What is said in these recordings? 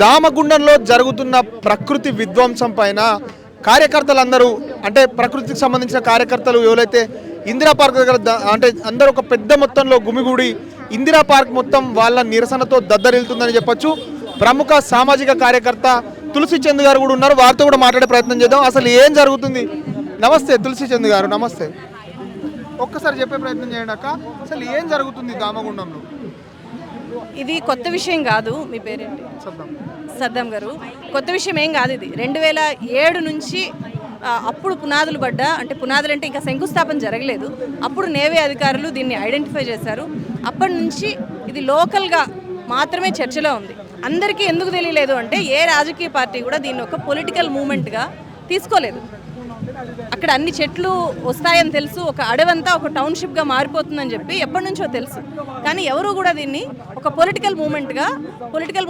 దామగుండంలో జరుగుతున్న ప్రకృతి విధ్వంసం పైన కార్యకర్తలందరూ అంటే ప్రకృతికి సంబంధించిన కార్యకర్తలు ఎవరైతే ఇందిరా పార్క్ దగ్గర అంటే అందరూ ఒక పెద్ద మొత్తంలో గుమిగూడి ఇందిరా పార్క్ మొత్తం వాళ్ళ నిరసనతో దద్దరిల్లుతుందని చెప్పొచ్చు. ప్రముఖ సామాజిక కార్యకర్త తులసి చంద్ గారు కూడా ఉన్నారు, వారితో కూడా మాట్లాడే ప్రయత్నం చేద్దాం. అసలు ఏం జరుగుతుంది? నమస్తే తులసి చంద్ గారు, నమస్తే. ఒక్కసారి చెప్పే ప్రయత్నం చేయండి అక్క, అసలు ఏం జరుగుతుంది దామగుండంలో? ఇది కొత్త విషయం కాదు. మీ పేరేంటి? సద్దాం గారు. కొత్త విషయం ఏం కాదు. ఇది 2007 నుంచి అప్పుడు పునాదులు పడ్డా, అంటే పునాదులు అంటే ఇంకా శంకుస్థాపన జరగలేదు, అప్పుడు నేవీ అధికారులు దీన్ని ఐడెంటిఫై చేశారు. అప్పటి నుంచి ఇది లోకల్గా మాత్రమే చర్చలో ఉంది. అందరికీ ఎందుకు తెలియలేదు అంటే ఏ రాజకీయ పార్టీ కూడా దీన్ని ఒక పొలిటికల్ మూమెంట్గా తీసుకోలేదు. అక్కడ అన్ని చెట్లు వస్తాయని తెలుసు, ఒక అడవంతా ఒక టౌన్షిప్గా మారిపోతుందని చెప్పి ఎప్పటి నుంచో తెలుసు. కానీ ఎవరు కూడా దీన్ని ఒక పొలిటికల్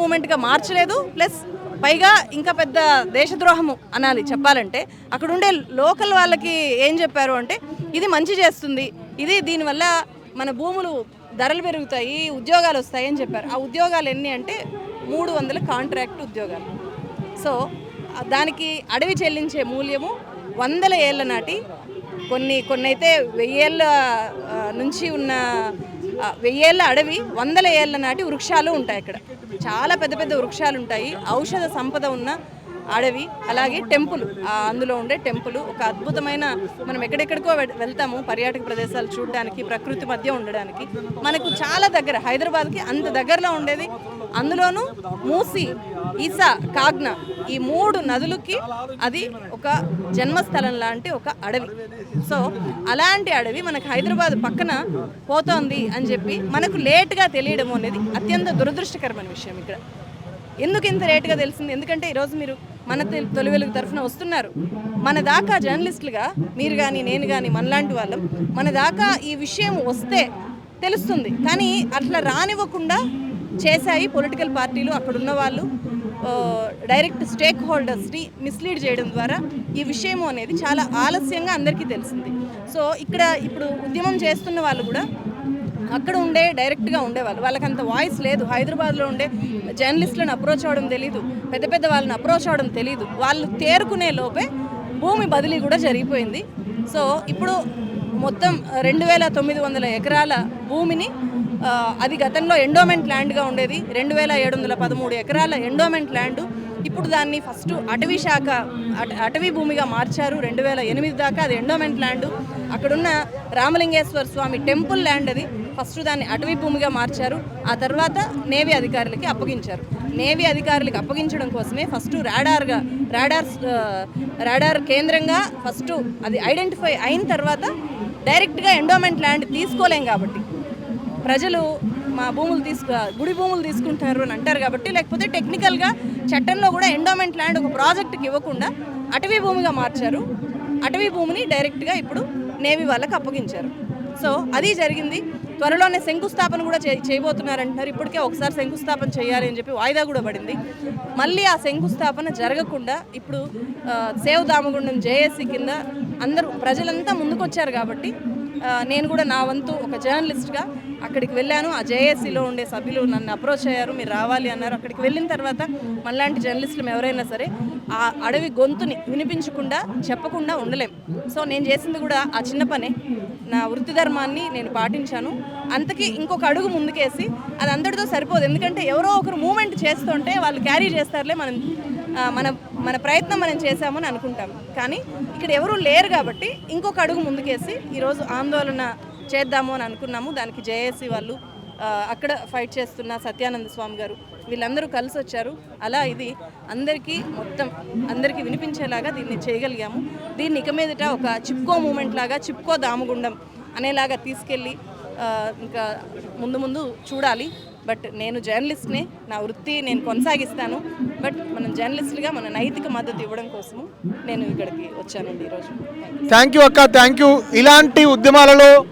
మూమెంట్గా మార్చలేదు. ప్లస్ పైగా ఇంకా పెద్ద దేశద్రోహము అనాలి చెప్పాలంటే. అక్కడ ఉండే లోకల్ వాళ్ళకి ఏం చెప్పారు అంటే ఇది మంచి చేస్తుంది, ఇది దీనివల్ల మన భూములు ధరలు పెరుగుతాయి, ఉద్యోగాలు వస్తాయి అని చెప్పారు. ఆ ఉద్యోగాలు ఎన్ని అంటే 300 కాంట్రాక్ట్ ఉద్యోగాలు. సో దానికి అడవి చెల్లించే మూల్యము 100 ఏళ్ల నాటి కొన్ని అయితే 1000 ఏళ్ళ నుంచి ఉన్న 1000 ఏళ్ళ అడవి, 100 ఏళ్ల నాటి వృక్షాలు ఉంటాయి. అక్కడ చాలా పెద్ద పెద్ద వృక్షాలు ఉంటాయి, ఔషధ సంపద ఉన్న అడవి. అలాగే టెంపుల్, అందులో ఉండే టెంపుల్ ఒక అద్భుతమైన, మనం ఎక్కడెక్కడికో వెళ్తాము పర్యాటక ప్రదేశాలు చూడడానికి, ప్రకృతి మధ్య ఉండడానికి. మనకు చాలా దగ్గర, హైదరాబాద్కి అంత దగ్గరలో ఉండేది. అందులోనూ మూసి, ఈసా, కాగ్నా ఈ 3 నదులకి అది ఒక జన్మస్థలం లాంటి ఒక అడవి. సో అలాంటి అడవి మనకు హైదరాబాద్ పక్కన పోతోంది అని చెప్పి మనకు లేట్గా తెలియడం అనేది అత్యంత దురదృష్టకరమైన విషయం. ఇక్కడ ఎందుకు ఇంత లేట్గా తెలిసింది? ఎందుకంటే ఈరోజు మీరు మన తొలి వెలుగు తరఫున వస్తున్నారు. మన దాకా జర్నలిస్టులుగా మీరు కానీ నేను కానీ మనలాంటి వాళ్ళం మన దాకా ఈ విషయం వస్తే తెలుస్తుంది. కానీ అట్లా రానివ్వకుండా చేశాయి పొలిటికల్ పార్టీలు. అక్కడున్న వాళ్ళు డైరెక్ట్ స్టేక్ హోల్డర్స్ని మిస్లీడ్ చేయడం ద్వారా ఈ విషయం అనేది చాలా ఆలస్యంగా అందరికీ తెలిసింది. సో ఇక్కడ ఇప్పుడు ఉద్యమం చేస్తున్న వాళ్ళు కూడా అక్కడ ఉండే డైరెక్ట్గా ఉండేవాళ్ళు, వాళ్ళకి అంత వాయిస్ లేదు. హైదరాబాద్లో ఉండే జర్నలిస్టులను అప్రోచ్ అవ్వడం తెలీదు, పెద్ద పెద్ద వాళ్ళని అప్రోచ్ అవ్వడం తెలీదు. వాళ్ళు తేరుకునే లోపే భూమి బదిలీ కూడా జరిగిపోయింది. సో ఇప్పుడు మొత్తం 2900 ఎకరాల భూమిని, అది గతంలో ఎండోమెంట్ ల్యాండ్గా ఉండేది, 2713 ఎకరాల ఎండోమెంట్ ల్యాండ్. ఇప్పుడు దాన్ని ఫస్ట్ అటవీ శాఖ అటవీ భూమిగా మార్చారు. 2008 దాకా అది ఎండోమెంట్ ల్యాండ్. అక్కడున్న రామలింగేశ్వర స్వామి టెంపుల్ ల్యాండ్, అది ఫస్ట్ దాన్ని అటవీ భూమిగా మార్చారు. ఆ తర్వాత నేవీ అధికారులకి అప్పగించారు. నేవీ అధికారులకి అప్పగించడం కోసమే ఫస్ట్ రాడార్ కేంద్రంగా ఫస్ట్ అది ఐడెంటిఫై అయిన తర్వాత డైరెక్ట్గా ఎండోమెంట్ ల్యాండ్ తీసుకోలేం కాబట్టి ప్రజలు మా భూములు గుడి భూములు తీసుకుంటారు అని అంటారు కాబట్టి, లేకపోతే టెక్నికల్గా చట్టంలో కూడా ఎండోమెంట్ ల్యాండ్ ఒక ప్రాజెక్టుకి ఇవ్వకుండా అటవీ భూమిగా మార్చారు. అటవీ భూమిని డైరెక్ట్గా ఇప్పుడు నేవీ వాళ్ళకి అప్పగించారు. సో అది జరిగింది. త్వరలోనే శంకుస్థాపన కూడా చేయబోతున్నారంటున్నారు. ఇప్పటికే ఒకసారి శంకుస్థాపన చేయాలి అని చెప్పి వాయిదా కూడా పడింది. మళ్ళీ ఆ శంకుస్థాపన జరగకుండా ఇప్పుడు సేవ్ దామగుండం జేఏసీ కింద అందరూ ప్రజలంతా ముందుకొచ్చారు కాబట్టి నేను కూడా నా వంతు ఒక జర్నలిస్ట్గా అక్కడికి వెళ్ళాను. ఆ జేఏసీలో ఉండే సభ్యులు నన్ను అప్రోచ్ అయ్యారు, మీరు రావాలి అన్నారు. అక్కడికి వెళ్ళిన తర్వాత మనలాంటి జర్నలిస్టులు ఎవరైనా సరే ఆ అడవి గొంతుని వినిపించకుండా చెప్పకుండా ఉండలేం. సో నేను చేసింది కూడా ఆ చిన్న పనే, నా వృత్తి ధర్మాన్ని నేను పాటించాను. అంతకీ ఇంకొక అడుగు ముందుకేసి అది అందరితో సరిపోదు. ఎందుకంటే ఎవరో ఒకరు మూమెంట్ చేస్తుంటే వాళ్ళు క్యారీ చేస్తారులే, మన ప్రయత్నం మనం చేశామని అనుకుంటాం. కానీ ఇక్కడ ఎవరూ లేరు కాబట్టి ఇంకొక అడుగు ముందుకేసి ఈరోజు ఆందోళన చేద్దాము అని అనుకున్నాము. దానికి జేఏసీ వాళ్ళు, అక్కడ ఫైట్ చేస్తున్న సత్యానంద స్వామి గారు, వీళ్ళందరూ కలిసి వచ్చారు. అలా ఇది అందరికీ వినిపించేలాగా దీన్ని చేయగలిగాము. దీన్ని ఇక మీదట ఒక చిప్కో మూమెంట్ లాగా, చిప్కో దామగుండం అనేలాగా తీసుకెళ్ళి ఇంకా ముందు చూడాలి. బట్ నేను జర్నలిస్ట్నే, నా వృత్తి నేను కొనసాగిస్తాను. బట్ మనం జర్నలిస్టులుగా మన నైతిక మద్దతు ఇవ్వడం కోసము నేను ఇక్కడికి వచ్చానండి ఈరోజు. థ్యాంక్ యూ అక్క, థ్యాంక్ యూ. ఇలాంటి ఉద్యమాలలో